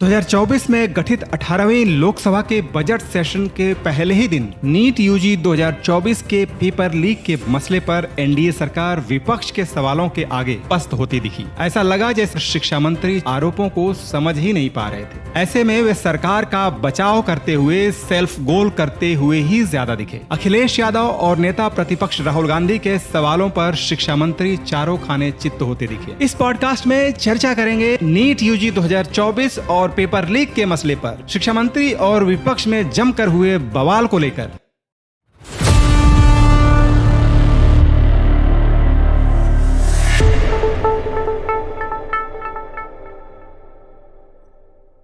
2024 में गठित 18वीं लोकसभा के बजट सेशन के पहले ही दिन नीट यूजी 2024 के पेपर लीक के मसले पर एनडीए सरकार विपक्ष के सवालों के आगे पस्त होती दिखी। ऐसा लगा जैसे शिक्षा मंत्री आरोपों को समझ ही नहीं पा रहे थे। ऐसे में वे सरकार का बचाव करते हुए सेल्फ गोल करते हुए ही ज्यादा दिखे। अखिलेश यादव और नेता प्रतिपक्ष राहुल गांधी के सवालों पर शिक्षा मंत्री चारों खाने चित्त होते दिखे। इस पॉडकास्ट में चर्चा करेंगे नीट यूजी 2024 और पेपर लीक के मसले पर शिक्षा मंत्री और विपक्ष में जमकर हुए बवाल को लेकर।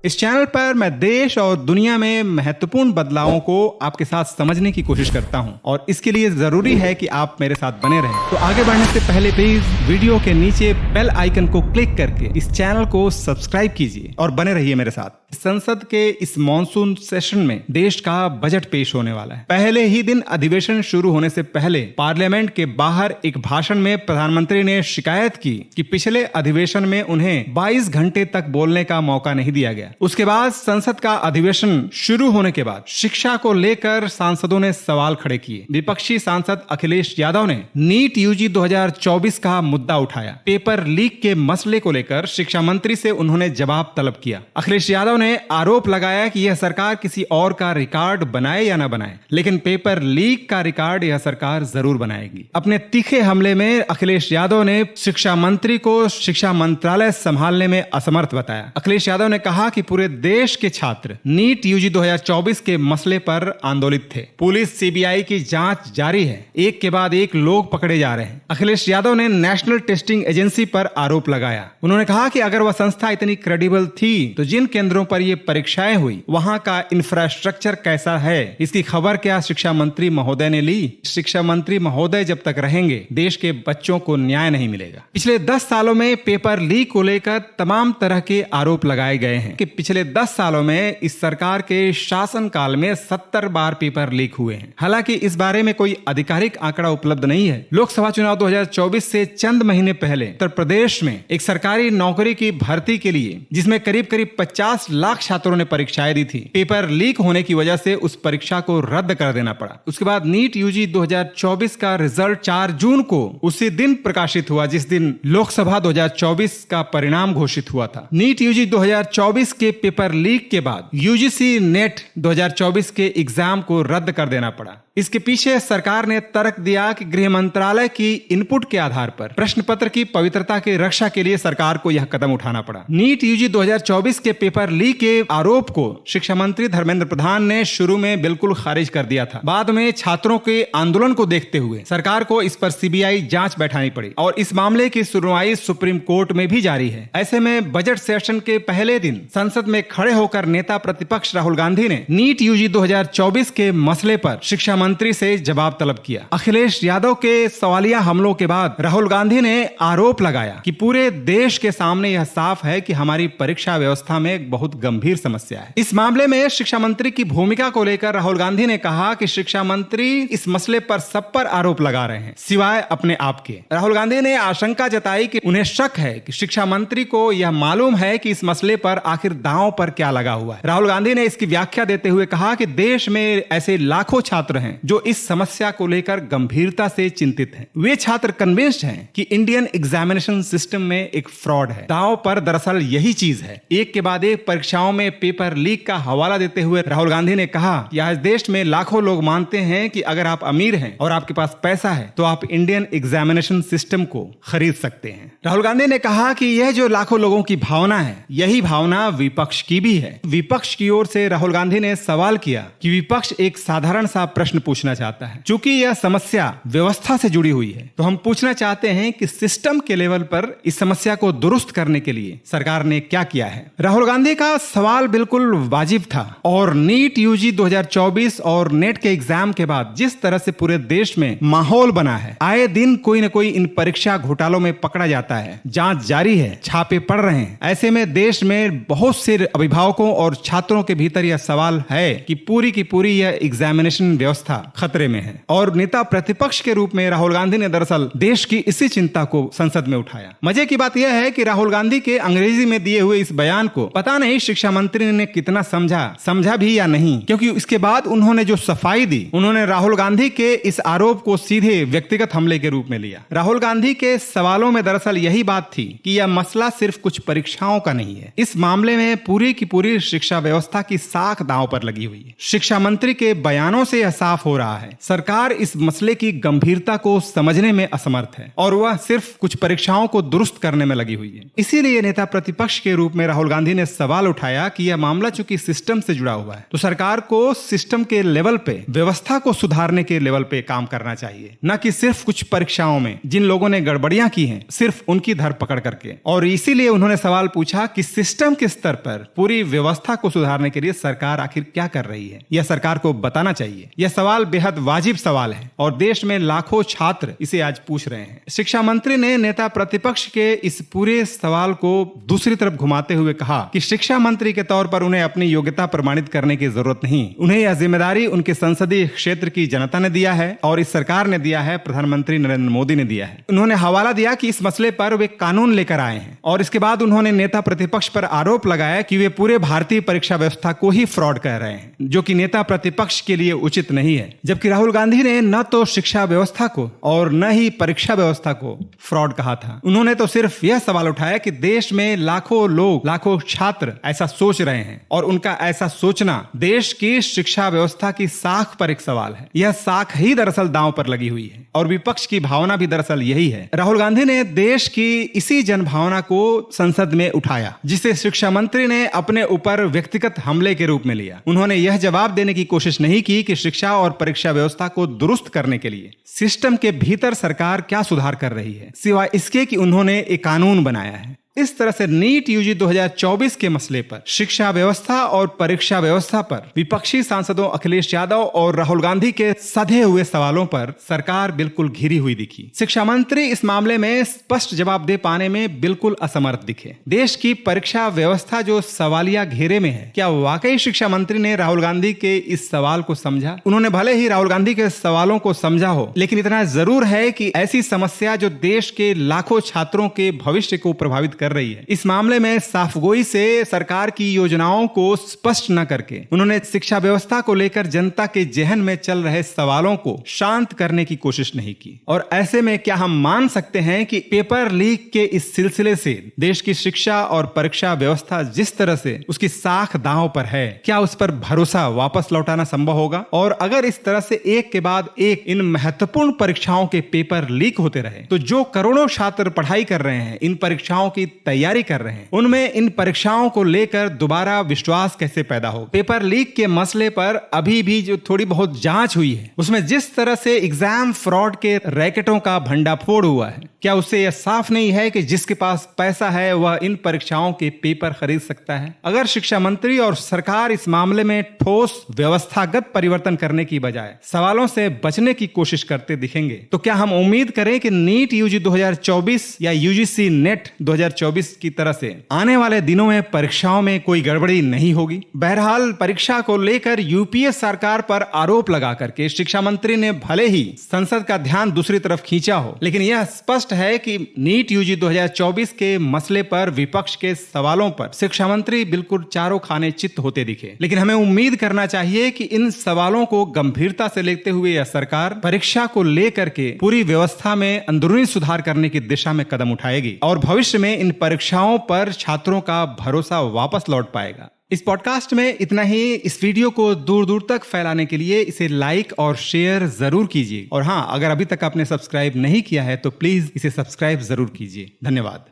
इस चैनल पर मैं देश और दुनिया में महत्वपूर्ण बदलावों को आपके साथ समझने की कोशिश करता हूं और इसके लिए जरूरी है कि आप मेरे साथ बने रहें। तो आगे बढ़ने से पहले प्लीज वीडियो के नीचे बेल आइकन को क्लिक करके इस चैनल को सब्सक्राइब कीजिए और बने रहिए मेरे साथ। संसद के इस मॉनसून सेशन में देश का बजट पेश होने वाला है। पहले ही दिन अधिवेशन शुरू होने से पहले पार्लियामेंट के बाहर एक भाषण में प्रधानमंत्री ने शिकायत की कि पिछले अधिवेशन में उन्हें 22 घंटे तक बोलने का मौका नहीं दिया गया। उसके बाद संसद का अधिवेशन शुरू होने के बाद शिक्षा को लेकर सांसदों ने सवाल खड़े किए। विपक्षी सांसद अखिलेश यादव ने नीट यूजी 2024 का मुद्दा उठाया। पेपर लीक के मसले को लेकर शिक्षा मंत्री से उन्होंने जवाब तलब किया। अखिलेश यादव ने आरोप लगाया कि यह सरकार किसी और का रिकॉर्ड बनाए या न बनाए, लेकिन पेपर लीक का रिकॉर्ड यह सरकार जरूर बनाएगी। अपने तीखे हमले में अखिलेश यादव ने शिक्षा मंत्री को शिक्षा मंत्रालय संभालने में असमर्थ बताया। अखिलेश यादव ने कहा कि पूरे देश के छात्र नीट यूजी 2024 के मसले पर आंदोलित थे। पुलिस सीबीआई की जांच जारी है। एक के बाद एक लोग पकड़े जा रहे हैं। अखिलेश यादव ने नेशनल टेस्टिंग एजेंसी पर आरोप लगाया। उन्होंने कहा कि अगर वह संस्था इतनी क्रेडिबल थी तो जिन केंद्रों पर ये परीक्षाएं हुई वहां का इंफ्रास्ट्रक्चर कैसा है, इसकी खबर क्या शिक्षा मंत्री महोदय ने ली? शिक्षा मंत्री महोदय जब तक रहेंगे देश के बच्चों को न्याय नहीं मिलेगा। पिछले 10 सालों में पेपर लीक को लेकर तमाम तरह के आरोप लगाए गए हैं कि पिछले 10 सालों में इस सरकार के शासन काल में 70 बार पेपर लीक हुए हैं। हालांकि इस बारे में कोई आधिकारिक आंकड़ा उपलब्ध नहीं है। लोकसभा चुनाव 2024 से चंद महीने पहले उत्तर प्रदेश में एक सरकारी नौकरी की भर्ती के लिए जिसमें करीब 50 लाख छात्रों ने परीक्षाएं दी थी, पेपर लीक होने की वजह से उस परीक्षा को रद्द कर देना पड़ा। उसके बाद नीट यूजी 2024 का रिजल्ट 4 जून को उसी दिन प्रकाशित हुआ जिस दिन लोकसभा 2024 का परिणाम घोषित हुआ था। नीट यूजी 2024 के पेपर लीक के बाद यूजीसी नेट 2024 के एग्जाम को रद्द कर देना पड़ा। इसके पीछे सरकार ने तर्क दिया कि गृह मंत्रालय की इनपुट के आधार पर प्रश्न पत्र की पवित्रता की रक्षा के लिए सरकार को यह कदम उठाना पड़ा। नीट यूजी 2024 के पेपर लीक के आरोप को शिक्षा मंत्री धर्मेंद्र प्रधान ने शुरू में बिल्कुल खारिज कर दिया था। बाद में छात्रों के आंदोलन को देखते हुए सरकार को इस पर सीबीआई जांच बैठानी पड़ी और इस मामले की सुनवाई सुप्रीम कोर्ट में भी जारी है। ऐसे में बजट सेशन के पहले दिन संसद में खड़े होकर नेता प्रतिपक्ष राहुल गांधी ने नीट यूजी 2024 के मसले पर शिक्षा मंत्री से जवाब तलब किया। अखिलेश यादव के सवालिया हमलों के बाद राहुल गांधी ने आरोप लगाया कि पूरे देश के सामने यह साफ है कि हमारी परीक्षा व्यवस्था में एक बहुत गंभीर समस्या है। इस मामले में शिक्षा मंत्री की भूमिका को लेकर राहुल गांधी ने कहा कि शिक्षा मंत्री इस मसले पर सब पर आरोप लगा रहे हैं सिवाय अपने आप के। राहुल गांधी ने आशंका जताई कि उन्हें शक है कि शिक्षा मंत्री को यह मालूम है कि इस मसले पर आखिर दांव पर क्या लगा हुआ है। राहुल गांधी ने इसकी व्याख्या देते हुए कहा कि देश में ऐसे लाखों छात्र हैं जो इस समस्या को लेकर गंभीरता से चिंतित हैं। वे छात्र कन्विंस्ड हैं कि इंडियन एग्जामिनेशन सिस्टम में एक फ्रॉड है। दांव पर दरअसल यही चीज है। एक के बाद एक परीक्षाओं में पेपर लीक का हवाला देते हुए राहुल गांधी ने कहा कि आज देश में लाखों लोग मानते हैं कि अगर आप अमीर हैं और आपके पास पैसा है तो आप इंडियन एग्जामिनेशन सिस्टम को खरीद सकते हैं। राहुल गांधी ने कहा कि यह जो लाखों लोगों की भावना है यही भावना विपक्ष की भी है। विपक्ष की ओर से राहुल गांधी ने सवाल किया कि विपक्ष एक साधारण सा प्रश्न पूछना चाहता है। चूंकि यह समस्या व्यवस्था से जुड़ी हुई है तो हम पूछना चाहते हैं कि सिस्टम के लेवल पर इस समस्या को दुरुस्त करने के लिए सरकार ने क्या किया है। राहुल गांधी का सवाल बिल्कुल वाजिब था और नीट यूजी 2024 और नेट के एग्जाम के बाद जिस तरह से पूरे देश में माहौल बना है, आए दिन कोई न कोई इन परीक्षा घोटालों में पकड़ा जाता है। जांच जारी है, छापे पड़ रहे हैं। ऐसे में देश में बहुत से अभिभावकों और छात्रों के भीतर यह सवाल है कि पूरी की पूरी यह एग्जामिनेशन व्यवस्था खतरे में है और नेता प्रतिपक्ष के रूप में राहुल गांधी ने दरअसल देश की इसी चिंता को संसद में उठाया। मजे की बात यह है कि राहुल गांधी के अंग्रेजी में दिए हुए इस बयान को पता नहीं शिक्षा मंत्री ने कितना समझा भी या नहीं, क्योंकि इसके बाद उन्होंने जो सफाई दी, उन्होंने राहुल गांधी के इस आरोप को सीधे व्यक्तिगत हमले के रूप में लिया। राहुल गांधी के सवालों में दरअसल यही बात थी कि यह मसला सिर्फ कुछ परीक्षाओं का नहीं है। इस मामले में पूरी की पूरी शिक्षा व्यवस्था की साख दांव पर लगी हुई है। शिक्षा मंत्री के बयानों से यह साफ हो रहा है, सरकार इस मसले की गंभीरता को समझने में असमर्थ है और वह सिर्फ कुछ परीक्षाओं को दुरुस्त करने में लगी हुई है। इसीलिए नेता प्रतिपक्ष के रूप में राहुल गांधी ने सवाल उठाया कि यह मामला चूंकि सिस्टम से जुड़ा हुआ है, तो सरकार को सिस्टम के लेवल पे, व्यवस्था को सुधारने के लेवल पे काम करना चाहिए, न कि सिर्फ कुछ परीक्षाओं में जिन लोगों ने गड़बड़ियां की हैं सिर्फ उनकी धरपकड़ करके। और इसीलिए उन्होंने सवाल पूछा कि सिस्टम के स्तर पर पूरी व्यवस्था को सुधारने के लिए सरकार आखिर क्या कर रही है, यह सरकार को बताना चाहिए। यह सवाल बेहद वाजिब सवाल है और देश में लाखों छात्र इसे आज पूछ रहे हैं। शिक्षा मंत्री ने नेता प्रतिपक्ष के इस पूरे सवाल को दूसरी तरफ घुमाते हुए कहा कि शिक्षा मंत्री के तौर पर उन्हें अपनी योग्यता प्रमाणित करने की जरूरत नहीं, उन्हें यह जिम्मेदारी उनके संसदीय क्षेत्र की जनता ने दिया है और इस सरकार ने दिया है, प्रधानमंत्री नरेंद्र मोदी ने दिया है। उन्होंने हवाला दिया कि इस मसले पर वे कानून लेकर आए हैं और इसके बाद उन्होंने नेता प्रतिपक्ष पर आरोप लगाया कि वे पूरे भारतीय परीक्षा व्यवस्था को ही फ्रॉड कह रहे हैं, जो कि नेता प्रतिपक्ष के लिए उचित नहीं है। जबकि राहुल गांधी ने न तो शिक्षा व्यवस्था को और न ही परीक्षा व्यवस्था को फ्रॉड कहा था। उन्होंने तो सिर्फ यह सवाल उठाया कि देश में लाखों लोग, लाखों छात्र ऐसा सोच रहे हैं और उनका ऐसा सोचना देश की शिक्षा व्यवस्था की साख पर एक सवाल है। यह साख ही दरअसल दांव पर लगी हुई है और विपक्ष की भावना भी दरअसल यही है। राहुल गांधी ने देश की इसी जनभावना को संसद में उठाया, जिसे शिक्षा मंत्री ने अपने ऊपर व्यक्तिगत हमले के रूप में लिया। उन्होंने यह जवाब देने की कोशिश नहीं की कि शिक्षा और परीक्षा व्यवस्था को दुरुस्त करने के लिए सिस्टम के भीतर सरकार क्या सुधार कर रही है, सिवाय इसके कि उन्होंने एक कानून बनाया है। इस तरह से नीट यूजी 2024 के मसले पर, शिक्षा व्यवस्था और परीक्षा व्यवस्था पर विपक्षी सांसदों अखिलेश यादव और राहुल गांधी के सधे हुए सवालों पर सरकार बिल्कुल घिरी हुई दिखी। शिक्षा मंत्री इस मामले में स्पष्ट जवाब दे पाने में बिल्कुल असमर्थ दिखे। देश की परीक्षा व्यवस्था जो सवालिया घेरे में है, क्या वाकई शिक्षा मंत्री ने राहुल गांधी के इस सवाल को समझा? उन्होंने भले ही राहुल गांधी के सवालों को समझा हो, लेकिन इतना जरूर है कि ऐसी समस्या जो देश के लाखों छात्रों के भविष्य को प्रभावित कर रही है, इस मामले में साफगोई से सरकार की योजनाओं को स्पष्ट न करके उन्होंने शिक्षा व्यवस्था को लेकर जनता के जहन में चल रहे सवालों को शांत करने की कोशिश नहीं की। और ऐसे में क्या हम मान सकते हैं कि पेपर लीक के इस सिलसिले से देश की शिक्षा और परीक्षा व्यवस्था जिस तरह से उसकी साख दांव पर है, क्या उस पर भरोसा वापस लौटाना संभव होगा? और अगर इस तरह से एक के बाद एक इन महत्वपूर्ण परीक्षाओं के पेपर लीक होते रहे, तो जो करोड़ों छात्र पढ़ाई कर रहे हैं, इन परीक्षाओं की तैयारी कर रहे हैं, उनमें इन परीक्षाओं को लेकर दोबारा विश्वास कैसे पैदा हो? पेपर लीक के मसले पर अभी भी जो थोड़ी बहुत जांच हुई है, उसमें जिस तरह से एग्जाम फ्रॉड के रैकेटों का भंडाफोड़ हुआ है, क्या उससे यह साफ नहीं है कि जिसके पास पैसा है वह इन परीक्षाओं के पेपर खरीद सकता है? अगर शिक्षा मंत्री और सरकार इस मामले में ठोस व्यवस्थागत परिवर्तन करने की बजाय सवालों से बचने की कोशिश करते दिखेंगे, तो क्या हम उम्मीद करें कि नीट यूजी 2024 या यूजीसी नेट 2024 की तरह से आने वाले दिनों में परीक्षाओं में कोई गड़बड़ी नहीं होगी? बहरहाल परीक्षा को लेकर यूपीए सरकार पर आरोप लगा करके शिक्षा मंत्री ने भले ही संसद का ध्यान दूसरी तरफ खींचा हो, लेकिन यह स्पष्ट है कि नीट यूजी 2024 के मसले पर विपक्ष के सवालों पर शिक्षा मंत्री बिल्कुल चारों खाने चित्त होते दिखे। लेकिन हमें उम्मीद करना चाहिए कि इन सवालों को गंभीरता से लेते हुए यह सरकार परीक्षा को लेकर के पूरी व्यवस्था में अंदरूनी सुधार करने की दिशा में कदम उठाएगी और भविष्य में इन परीक्षाओं पर छात्रों का भरोसा वापस लौट पाएगा। इस पॉडकास्ट में इतना ही। इस वीडियो को दूर दूर तक फैलाने के लिए इसे लाइक और शेयर जरूर कीजिए। और हाँ, अगर अभी तक आपने सब्सक्राइब नहीं किया है तो प्लीज इसे सब्सक्राइब जरूर कीजिए। धन्यवाद।